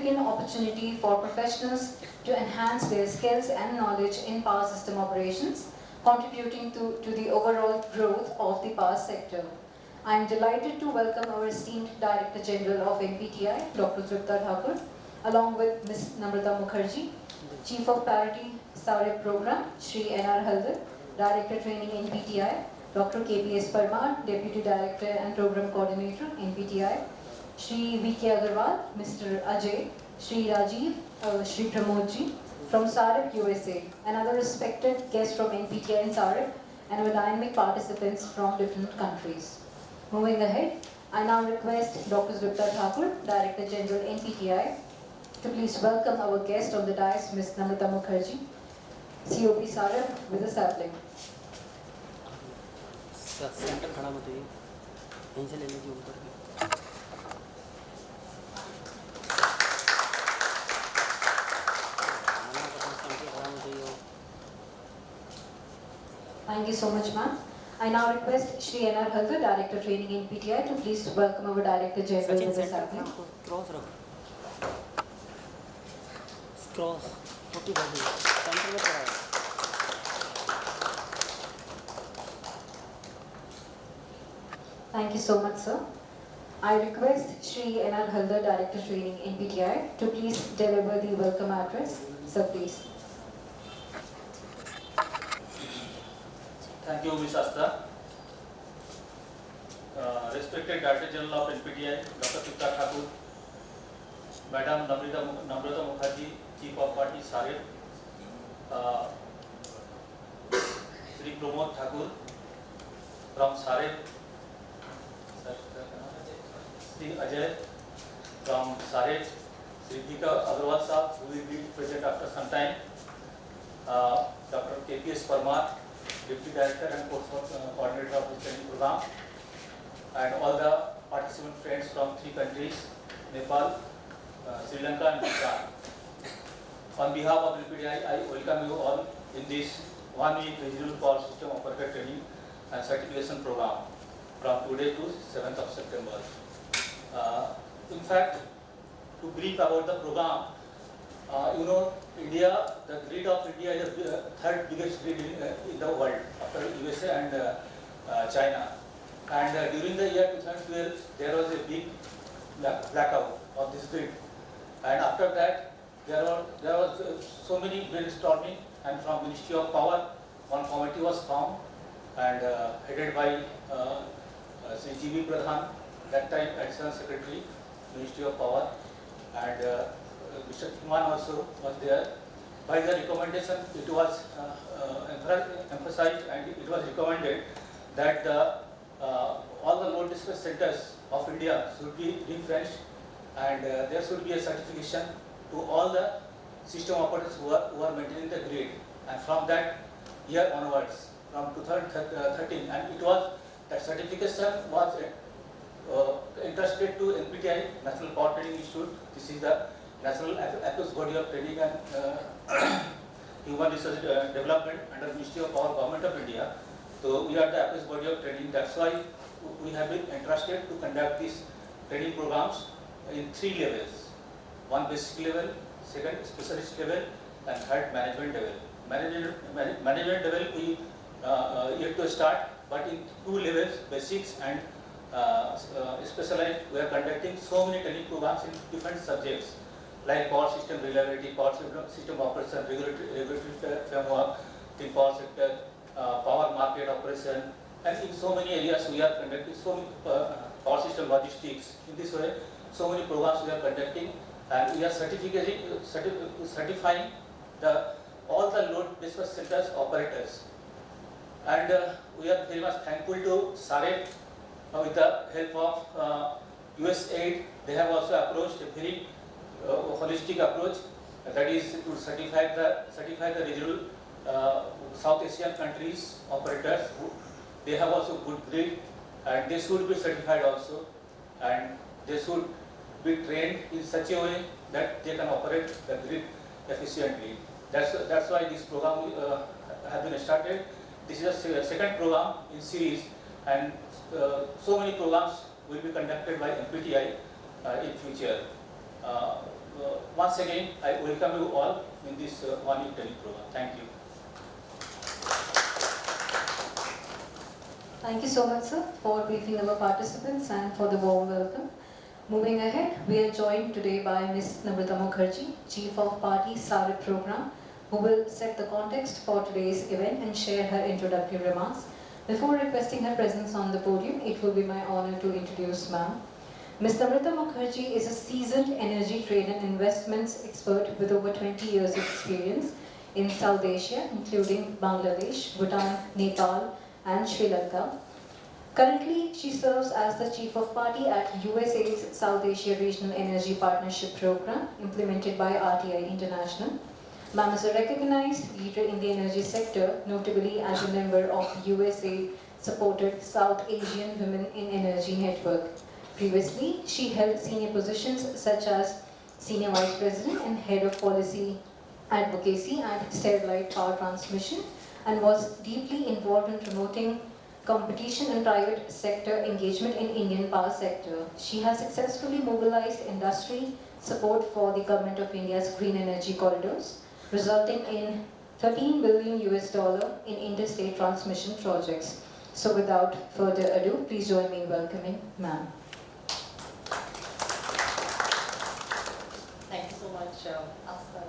significant opportunity for professionals to enhance their skills and knowledge in power system operations, contributing to the overall growth of the power sector. I am delighted to welcome our esteemed Director General of NPTI, Dr. Tripta Thakur, along with Ms. Namrata Mukherjee, Chief of Parity SAREP Program, Shri N.R. Haldar, Director Training NPTI, Dr. KPS Parmar, Deputy Director and Program Coordinator NPTI, Shri V.K. Agarwal, Mr. Ajay, Shri Rajiv, Shri Pramodji from SAREP USA, and other respected guests from NPTI and SAREP, and our dynamic participants from different countries. Moving ahead, I now request Dr. Tripta Thakur, Director General NPTI, to please welcome our guest on the dais, Ms. Namrata Mukherjee, COP SAREP, with a sapling. Centre खड़ा मत होइए, यहीं से ले लीजिए ऊपर के। Thank you so much, ma'am. I now request Shri N.R. Haldar, Director Training in PTI, to please welcome our Director General with a sapling. Cross रखो, क्रॉस, छोटी बड़ी, सेंटर में खड़ा है। Thank you so much, sir. I request Shri N.R. Haldar, Director Training NPTI, to please deliver the welcome address. Sir, please. Thank you, Ms. Asta. Respected Director General of NPTI, Dr. Tripta Thakur, Madam Namrata Mukherjee, Chief of Party SAREP, Shri Pramod Thakur from SAREP, Shri Ajay from SAREP, Shri V.K. Agarwal Sahab, who will be present after some time, Dr. KPS Parmar, Deputy Director and Coordinator of this training program, and all the participant friends from 3 countries, Nepal, Sri Lanka and Bhutan. On behalf of NPTI, I welcome you all in this 1-week regional power system operator training and certification program from today to 7th of September. In fact, to brief about the program, you know, India, the grid of India is the 3rd biggest grid in the world after USA and China. And during the year 2012, there was a big blackout of this grid. And after that, there was so many brainstorming, and from Ministry of Power, one committee was formed and headed by Sri G.V. Pradhan, that time Additional Secretary, Ministry of Power, and Mr. Kiman also was there. By the recommendation, it was emphasized and it was recommended that all the load dispatch centers of India should be ring-fenced, and there should be a certification to all the system operators who are maintaining the grid. And from that year onwards, from 2013, and it was, that certification was entrusted to NPTI, National Power Training Institute. This is the National Appeals Body of Training and Human Resource Development under Ministry of Power, Government of India. So we are the Appeals Body of Training. That's why we have been entrusted to conduct these training programs in 3 levels. 1 basic level, 2nd specialist level, and 3rd management level. Management level we yet to start, but in 2 levels, basics and specialized, we are conducting so many training programs in different subjects, like power system reliability, power system operation, regulatory framework, in power sector, power market operation, and in so many areas we are conducting so many power system logistics. In this way, so many programs we are conducting, and we are certifying all the load dispatch centers operators. And we are very much thankful to SAREP with the help of USAID. They have also approached a very holistic approach, that is to certify the regional South Asian countries operators. They have also good grid, and they should be certified also, and they should be trained in such a way that they can operate the grid efficiently. That's why this program has been started. This is the 2nd program in series, and so many programs will be conducted by NPTI in future. once again, I welcome you all in this one week training program. Thank you. Thank you so much, sir, for briefing our participants and for the warm welcome. Moving ahead, we are joined today by Ms. Namrata Mukherjee, Chief of Party SARIP Program, who will set the context for today's event and share her introductory remarks. Before requesting her presence on the podium, it will be my honor to introduce ma'am. Ms. Namrata Mukherjee is a seasoned energy trade and investments expert with over 20 years of experience in South Asia, including Bangladesh, Bhutan, Nepal, and Sri Lanka. Currently, she serves as the Chief of Party at USAID's South Asia Regional Energy Partnership Program, implemented by RTI International. Ma'am is a recognized leader in the energy sector, notably as a member of USAID-supported South Asian Women in Energy Network. Previously, she held senior positions such as Senior Vice President and Head of Policy Advocacy at Sterlite Power Transmission, and was deeply involved in promoting competition and private sector engagement in Indian power sector. She has successfully mobilized industry support for the Government of India's green energy corridors, resulting in $13 billion in interstate transmission projects. So without further ado, please join me in welcoming ma'am. Thank you so much, Asta.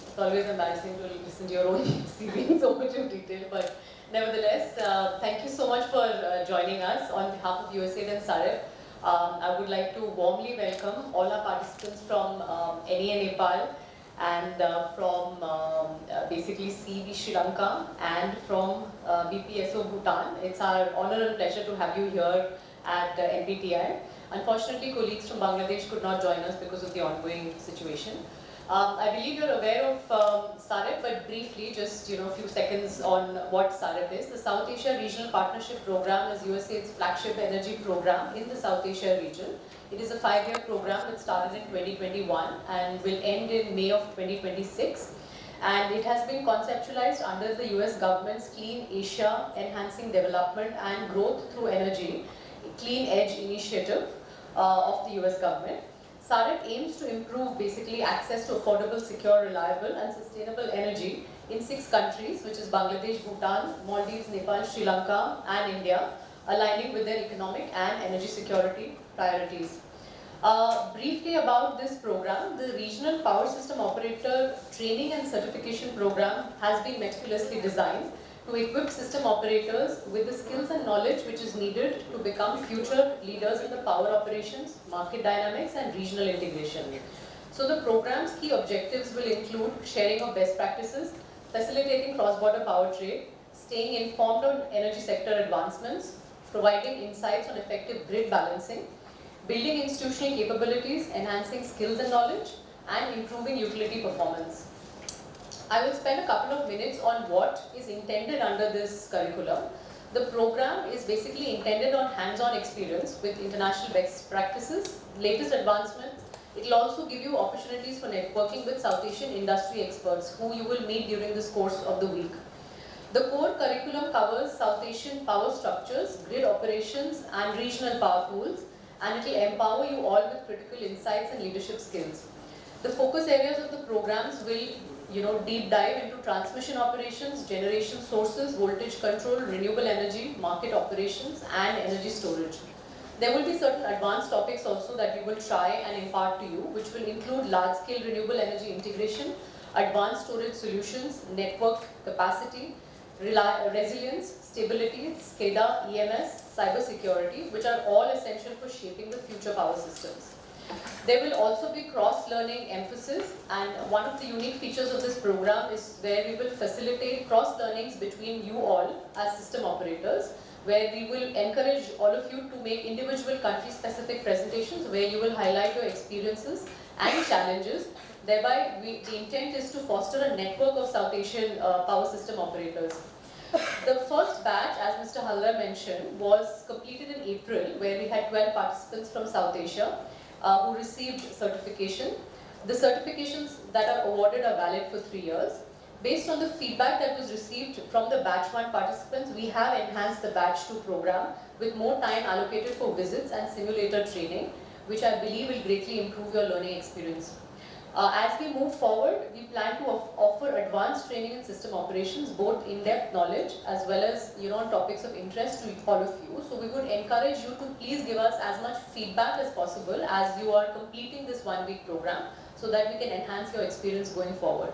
It's always embarrassing to listen to your own CV in so much of detail, but nevertheless, thank you so much for joining us on behalf of USAID and SARIP. I would like to warmly welcome all our participants from NEA Nepal and from basically CV Sri Lanka and from BPSO Bhutan. It's our honor and pleasure to have you here at NPTI. Unfortunately, colleagues from Bangladesh could not join us because of the ongoing situation. I believe you're aware of SARIP, but briefly, just a few seconds on what SARIP is. The South Asia Regional Partnership Program is USAID's flagship energy program in the South Asia region. It is a 5-year program that started in 2021 and will end in May of 2026. And it has been conceptualized under the US government's Clean Asia Enhancing Development and Growth Through Energy, Clean Edge initiative of the US government. SARIP aims to improve basically access to affordable, secure, reliable and sustainable energy in 6 countries, which is Bangladesh, Bhutan, Maldives, Nepal, Sri Lanka and India, aligning with their economic and energy security priorities. Briefly about this program, the Regional Power System Operator Training and Certification Program has been meticulously designed to equip system operators with the skills and knowledge which is needed to become future leaders in the power operations, market dynamics and regional integration. So the program's key objectives will include sharing of best practices, facilitating cross-border power trade, staying informed on energy sector advancements, providing insights on effective grid balancing, building institutional capabilities, enhancing skills and knowledge, and improving utility performance. I will spend a couple of minutes on what is intended under this curriculum. The program is basically intended on hands-on experience with international best practices, latest advancements. It will also give you opportunities for networking with South Asian industry experts who you will meet during this course of the week. The core curriculum covers South Asian power structures, grid operations and regional power pools, and it will empower you all with critical insights and leadership skills. The focus areas of the programs will deep dive into transmission operations, generation sources, voltage control, renewable energy, market operations and energy storage. There will be certain advanced topics also that we will try and impart to you, which will include large-scale renewable energy integration, advanced storage solutions, network capacity, resilience, stability, SCADA, EMS, cyber security, which are all essential for shaping the future power systems. There will also be cross-learning emphasis, and one of the unique features of this program is where we will facilitate cross-learnings between you all as system operators, where we will encourage all of you to make individual country-specific presentations where you will highlight your experiences and challenges. Thereby, the intent is to foster a network of South Asian power system operators. The first batch, as Mr. Hallar mentioned, was completed in April, where we had 12 participants from South Asia who received certification. The certifications that are awarded are valid for 3 years. Based on the feedback that was received from the batch 1 participants, we have enhanced the batch 2 program with more time allocated for visits and simulator training, which I believe will greatly improve your learning experience. As we move forward, we plan to offer advanced training in system operations, both in-depth knowledge as well as on topics of interest to all of you. So we would encourage you to please give us as much feedback as possible as you are completing this one-week program, so that we can enhance your experience going forward.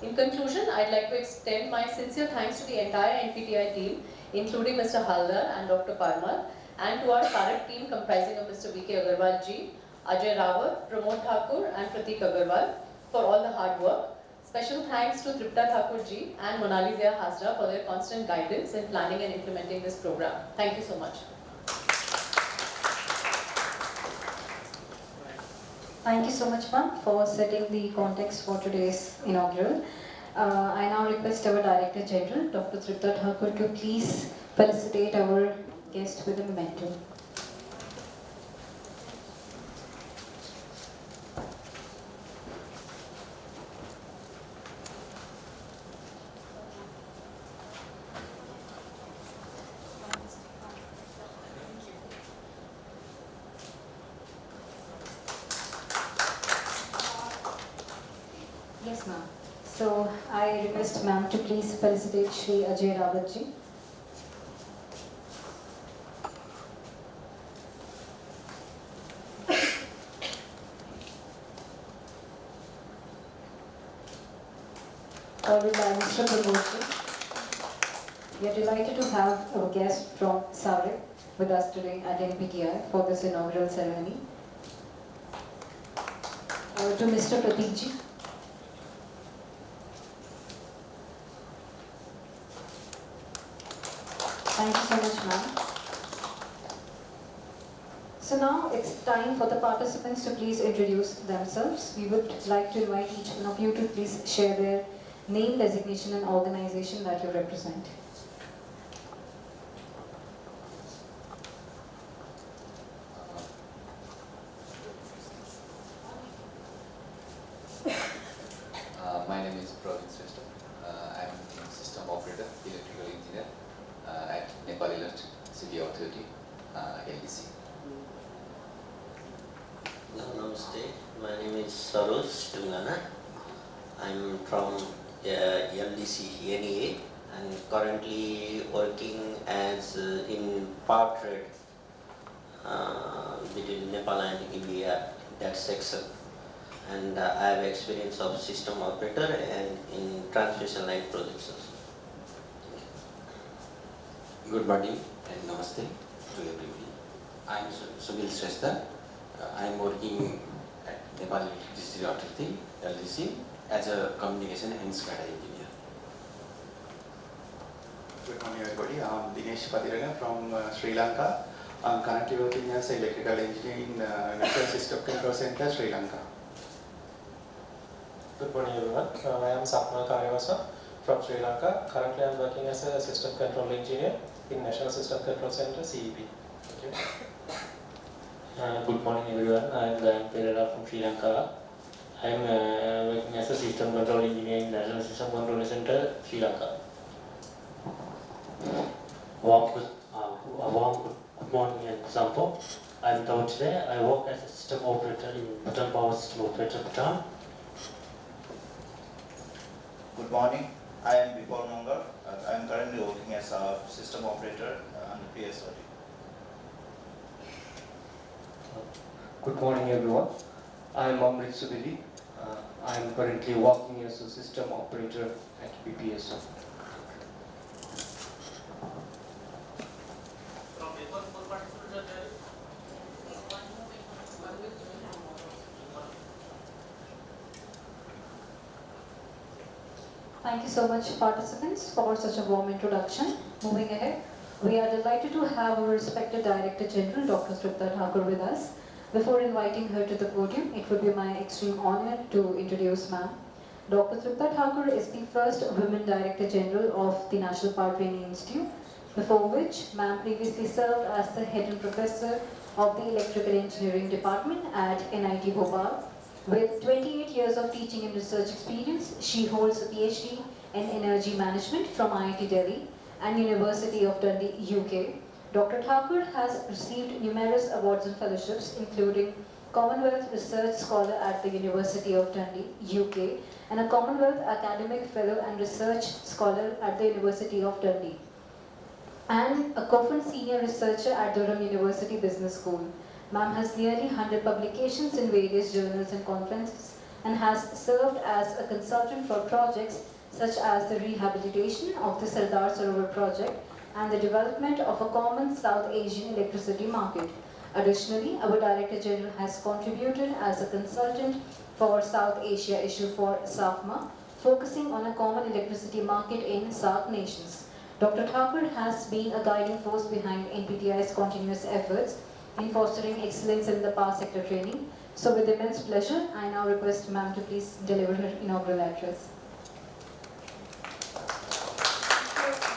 In conclusion, I'd like to extend my sincere thanks to the entire NPTI team, including Mr. Haldar and Dr. Parmar, and to our SAREC team comprising of Mr. V.K. Agarwal ji, Ajay Rawat, Pramod Thakur and Pratik Agarwal for all the hard work. Special thanks to Tripta Thakur ji and Monali Zia Hasra for their constant guidance in planning and implementing this program. Thank you so much. Thank you so much, ma'am, for setting the context for today's inaugural. I now request our Director General, Dr. Tripta Thakur, to please felicitate our guest with a memento. Yes, ma'am. So I request ma'am to please felicitate Shri Ajay Rawat ji. Followed by Mr. Pramod ji. We are delighted to have a guest from SAREC with us today at NPTI for this inaugural ceremony. To Mr. Pratik ji. Thank you so much, ma'am. So now it's time for the participants to please introduce themselves. We would like to invite each one of you to please share their name, designation and organization that you represent. My name is Praveen Srestha. I am a system operator, electrical engineer at Nepal Electricity Authority, LDC. Namaste, my name is Saroj Tungana. I'm from LDC NEA and currently working as in power trade between Nepal and India, that section. And I have experience of system operator and in transmission line projects also. Good morning and namaste to everybody. I am Sumil Srestha. I am working at Nepal Electricity Authority, LDC, as a communication and SCADA engineer. Good morning everybody. I am Dinesh Padirana from Sri Lanka. I am currently working as an electrical engineer in National System Control Center, Sri Lanka. Good morning everyone. I am Sapna Karyavasa from Sri Lanka. Currently I am working as a system control engineer in National System Control Center, CEP. Thank you. Good morning everyone. I am Gayan Perera from Sri Lanka. I am working as a system control engineer in National System Control Center, Sri Lanka. Warm good morning and Sampo. I am Tao today. I work as a system operator in Bhutan Power System Operator Bhutan. Good morning, I am Vipal Mangal. I am currently working as a system operator on the PSOD. Good morning everyone. I am Amrit Subedi. I am currently working as a system operator at BPSO. Thank you so much, participants, for such a warm introduction. Moving ahead, we are delighted to have our respected Director General, Dr. Tripta Thakur, with us. Before inviting her to the podium, it would be my extreme honor to introduce ma'am. Dr. Tripta Thakur is the first Women Director General of the National Power Training Institute, before which ma'am previously served as the Head and Professor of the Electrical Engineering Department at NIT Bhopal. With 28 years of teaching and research experience, she holds a PhD in Energy Management from IIT Delhi and University of Dundee, UK. Dr. Thakur has received numerous awards and fellowships, including Commonwealth Research Scholar at the University of Dundee, UK, and a Commonwealth Academic Fellow and Research Scholar at the University of Dundee, and a Coffin Senior Researcher at Durham University Business School. Ma'am has nearly 100 publications in various journals and conferences and has served as a consultant for projects such as the rehabilitation of the Sardar Sarovar project and the development of a common South Asian electricity market. Additionally, our Director General has contributed as a consultant for South Asia issue for SAFMA, focusing on a common electricity market in SAARC nations. Dr. Thakur has been a guiding force behind NPTI's continuous efforts in fostering excellence in the power sector training. So with immense pleasure, I now request ma'am to please deliver her inaugural address.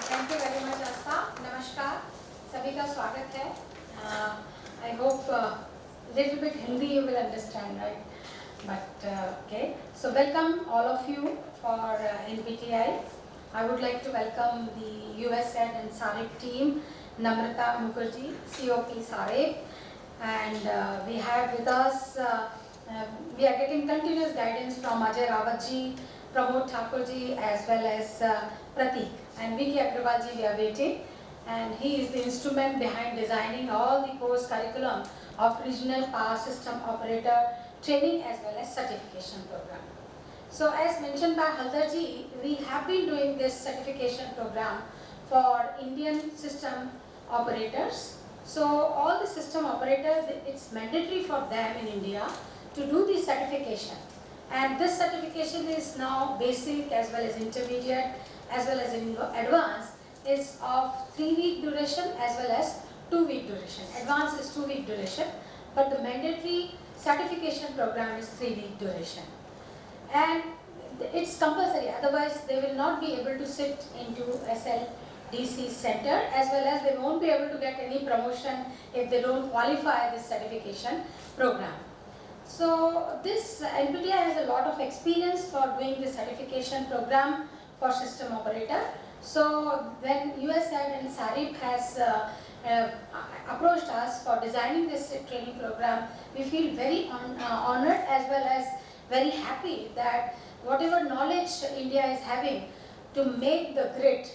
Thank you very much, Asta. Namaskar. सभी का स्वागत है. I hope little bit Hindi you will understand, right? But okay. So welcome all of you for NPTI. I would like to welcome the USAID and SAREC team, Namrata Mukherjee, COP SAREC, and we have with us, we are getting continuous guidance from Ajay Rawatji, Pramod Thakurji, as well as Pratik. And Vicky Agrawalji, we are waiting. And he is the instrument behind designing all the course curriculum of regional power system operator training as well as certification program. So as mentioned by Haldarji, we have been doing this certification program for Indian system operators. So all the system operators, it's mandatory for them in India to do the certification. And this certification is now basic as well as intermediate as well as advanced. Is of 3-week duration as well as 2-week duration. Advanced is 2-week duration, but the mandatory certification program is 3-week duration. And it's compulsory, otherwise they will not be able to sit into SLDC center, as well as they won't be able to get any promotion if they don't qualify this certification program. So this NPTI has a lot of experience for doing the certification program for system operator. So when USAID and SAREC has approached us for designing this training program, we feel very honored as well as very happy that whatever knowledge India is having to make the grid,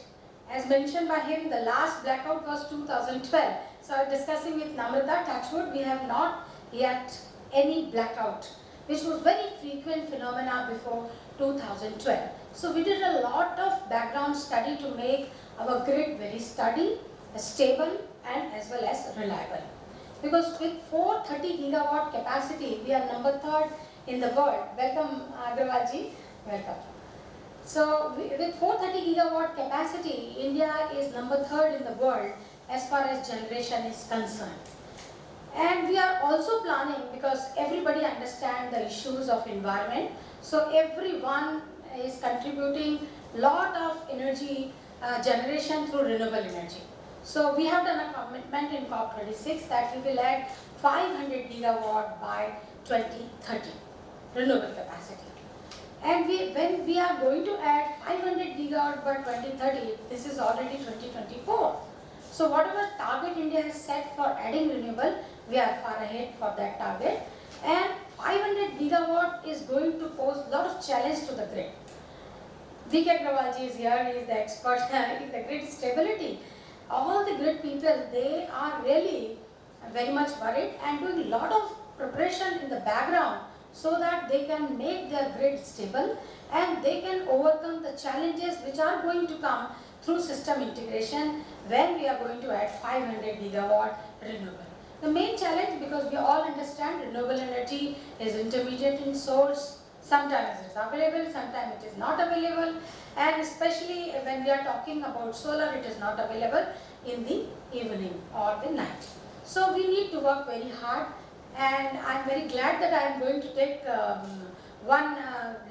as mentioned by him, the last blackout was 2012. So I was discussing with Namrata, touchwood, we have not yet any blackout, which was very frequent phenomena before 2012. So we did a lot of background study to make our grid very steady, stable, and as well as reliable. Because with 430 gigawatt capacity, we are number 3rd in the world. Welcome, Agrawalji. Welcome. So with 430 gigawatt capacity, India is number 3rd in the world as far as generation is concerned. And we are also planning, because everybody understands the issues of environment, so everyone is contributing lot of energy generation through renewable energy. So we have done a commitment in COP26 that we will add 500 gigawatt by 2030 renewable capacity. And when we are going to add 500 gigawatt by 2030, this is already 2024. So whatever target India has set for adding renewable, we are far ahead for that target. And 500 gigawatt is going to pose a lot of challenge to the grid. V.K. Agrawalji is here, he is the expert in the grid stability. All the grid people, they are really very much worried and doing a lot of preparation in the background so that they can make their grid stable and they can overcome the challenges which are going to come through system integration when we are going to add 500 gigawatt renewable. The main challenge, because we all understand renewable energy is intermediate in source, sometimes it is available, sometimes it is not available, and especially when we are talking about solar, it is not available in the evening or the night. So we need to work very hard, and I am very glad that I am going to take one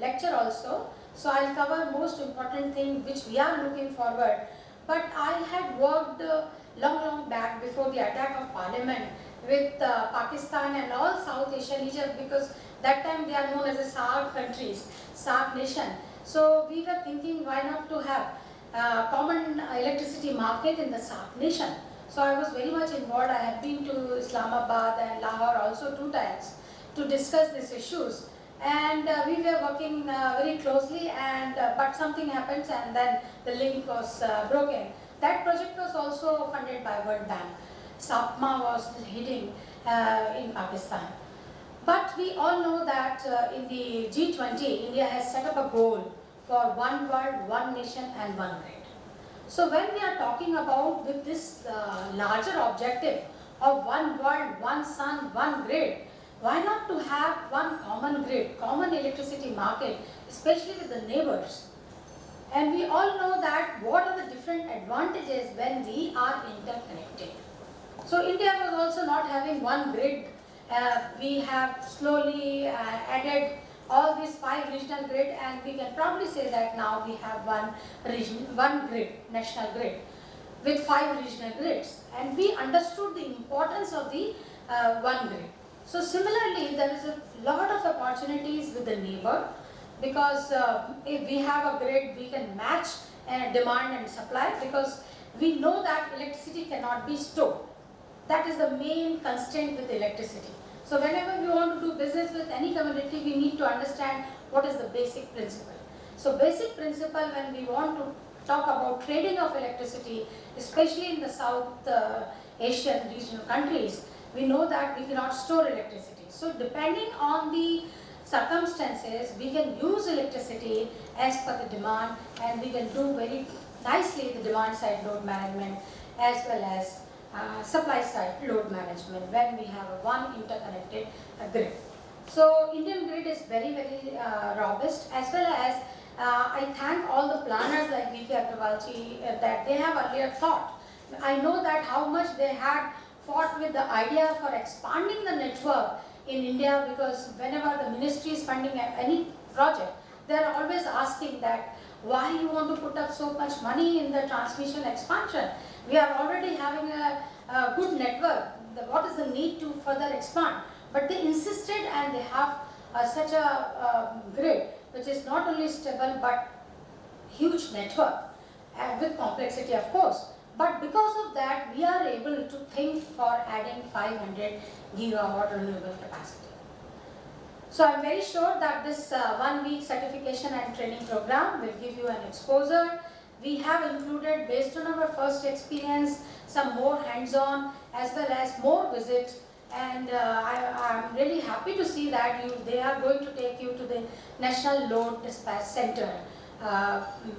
lecture also. So I will cover most important thing which we are looking forward. But I had worked long back before the attack of Parliament with Pakistan and all South Asian regions, because that time they are known as the SAARC countries, SAARC nation. So we were thinking, why not to have common electricity market in the SAARC nation. So I was very much involved. I have been to Islamabad and Lahore also 2 times to discuss these issues. And we were working very closely, and but something happens, and then the link was broken. That project was also funded by World Bank. SAPMA was hitting in Pakistan. But we all know that in the G20, India has set up a goal for one world, one nation and one grid. So when we are talking about with this larger objective of one world, one sun, one grid, why not to have one common grid, common electricity market, especially with the neighbors? And we all know that what are the different advantages when we are interconnected. So India was also not having one grid. We have slowly added all these 5 regional grid, and we can probably say that now we have one region, one grid, national grid, with 5 regional grids. And we understood the importance of the one grid. So similarly, there is a lot of opportunities with the neighbor, because if we have a grid, we can match demand and supply, because we know that electricity cannot be stored. That is the main constraint with electricity. So whenever we want to do business with any community, we need to understand what is the basic principle. So basic principle when we want to talk about trading of electricity, especially in the South Asian regional countries, we know that we cannot store electricity. So depending on the circumstances, we can use electricity as per the demand, and we can do very nicely the demand side load management as well as supply side load management when we have a one interconnected grid. So Indian grid is very, very robust, as well as I thank all the planners like V.K. Agrawalji that they have earlier thought. I know that how much they had fought with the idea for expanding the network in India, because whenever the ministry is funding any project, they are always asking that why you want to put up so much money in the transmission expansion. We are already having a good network. What is the need to further expand? But they insisted, and they have such a grid which is not only stable but huge network with complexity, of course. But because of that, we are able to think for adding 500 gigawatt renewable capacity. So I'm very sure that this 1 week certification and training program will give you an exposure. We have included, based on our first experience, some more hands-on as well as more visits. And I'm really happy to see that they are going to take you to the National Load Dispatch Center,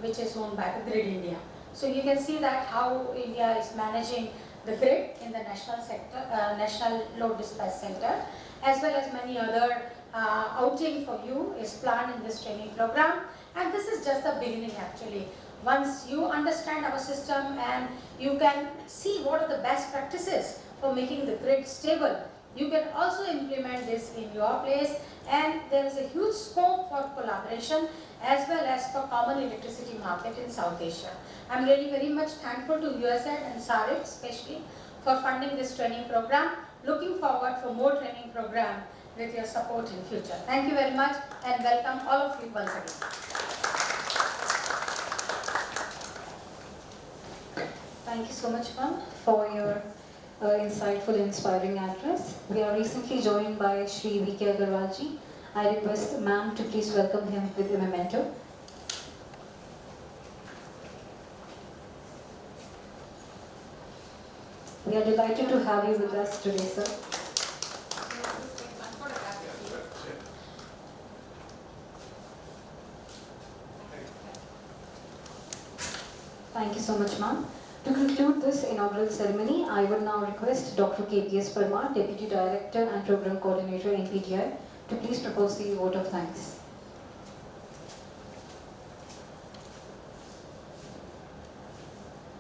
which is owned by the Grid India. So you can see that how India is managing the grid in the national sector, National Load Dispatch Center, as well as many other outing for you is planned in this training program. And this is just the beginning actually. Once you understand our system and you can see what are the best practices for making the grid stable, you can also implement this in your place, and there is a huge scope for collaboration as well as for common electricity market in South Asia. I'm really very much thankful to USAID and SARIF especially for funding this training program. Looking forward for more training program with your support in future. Thank you very much, and welcome all of you once again. Thank you so much, ma'am, for your insightful, inspiring address. We are recently joined by Shri V.K. Agrawalji. I request ma'am to please welcome him with a memento. We are delighted to have you with us today, sir. Thank you so much, ma'am. To conclude this inaugural ceremony, I would now request Dr. KPS Parmar, Deputy Director and Program Coordinator in PTI, to please propose the vote of thanks.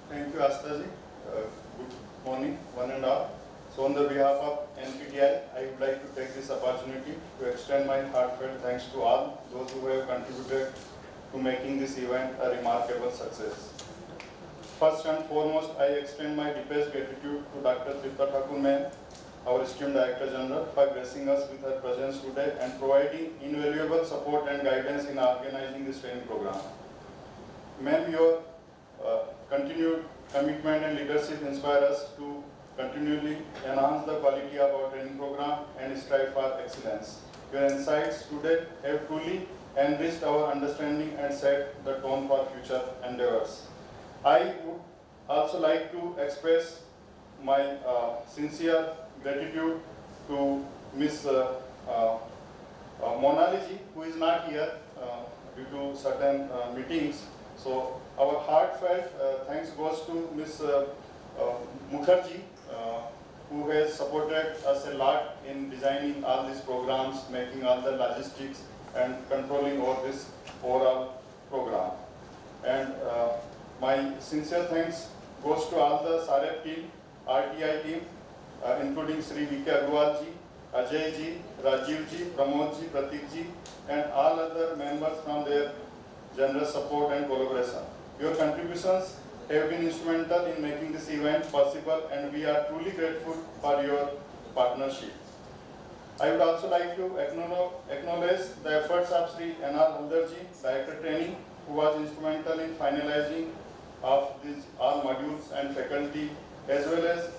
Thank you, Astaji. Good morning, one and all. So on the behalf of NPTI, I would like to take this opportunity to extend my heartfelt thanks to all those who have contributed to making this event a remarkable success. First and foremost, I extend my deepest gratitude to Dr. Tripta Thakur Ma'am, our esteemed Director General, for gracing us with her presence today and providing invaluable support and guidance in organizing this training program. Ma'am, your continued commitment and leadership inspire us to continually enhance the quality of our training program and strive for excellence. Your insights today have truly enriched our understanding and set the tone for future endeavors. I would also like to express my sincere gratitude to Ms. Monaliji, who is not here due to certain meetings. So our heartfelt thanks goes to Ms. Mukherjee, who has supported us a lot in designing all these programs, making all the logistics and controlling all this overall program. And my sincere thanks goes to all the SAREP team, RTI team, including Sri V.K. Agarwalji, Ajayji, Rajivji, Pramodji, Pratikji, and all other members from their generous support and collaboration. Your contributions have been instrumental in making this event possible, and we are truly grateful for your partnership. I would also like to acknowledge the efforts of Sri N.R. Haldarji, Director Training, who was instrumental in finalizing of these all modules and faculty, as well as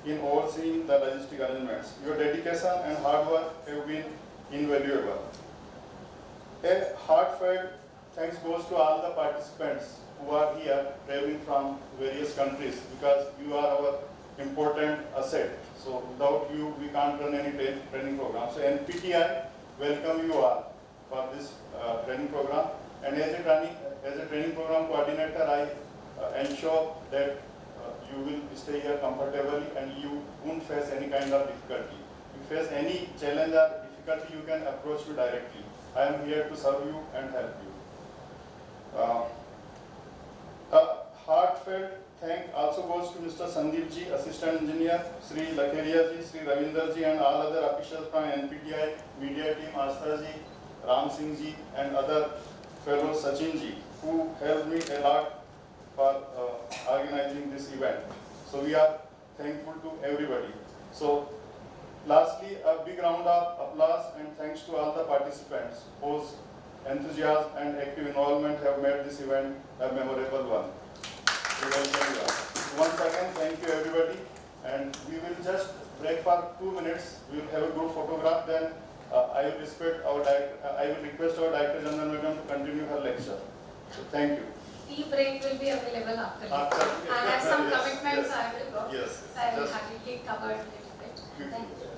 in overseeing the logistic arrangements. Your dedication and hard work have been invaluable. A heartfelt thanks goes to all the participants who are here traveling from various countries, because you are our important asset. So without you, we can't run any training program. So NPTI welcome you all for this training program. And as a training program coordinator, I ensure that you will stay here comfortably and you won't face any kind of difficulty. If you face any challenge or difficulty, you can approach me directly. I am here to serve you and help you. A heartfelt thank also goes to Mr. Sandeepji, Assistant Engineer, Sri Lakheriaji, Sri Ravinderji, and all other officials from NPTI, media team, Astaji, Ram Singhji, and other fellows, Sachinji, who helped me a lot for organizing this event. So we are thankful to everybody. So lastly, a big round of applause and thanks to all the participants whose enthusiasm and active involvement have made this event a memorable one. We welcome you all. Once again, thank you everybody, and we will just break for 2 minutes. We will have a group photograph, then I will request our Director General Madam to continue her lecture. So thank you. Tea break will be available after lecture. I have some commitments I will go. Yes. So I will happily cover a little bit. Thank you.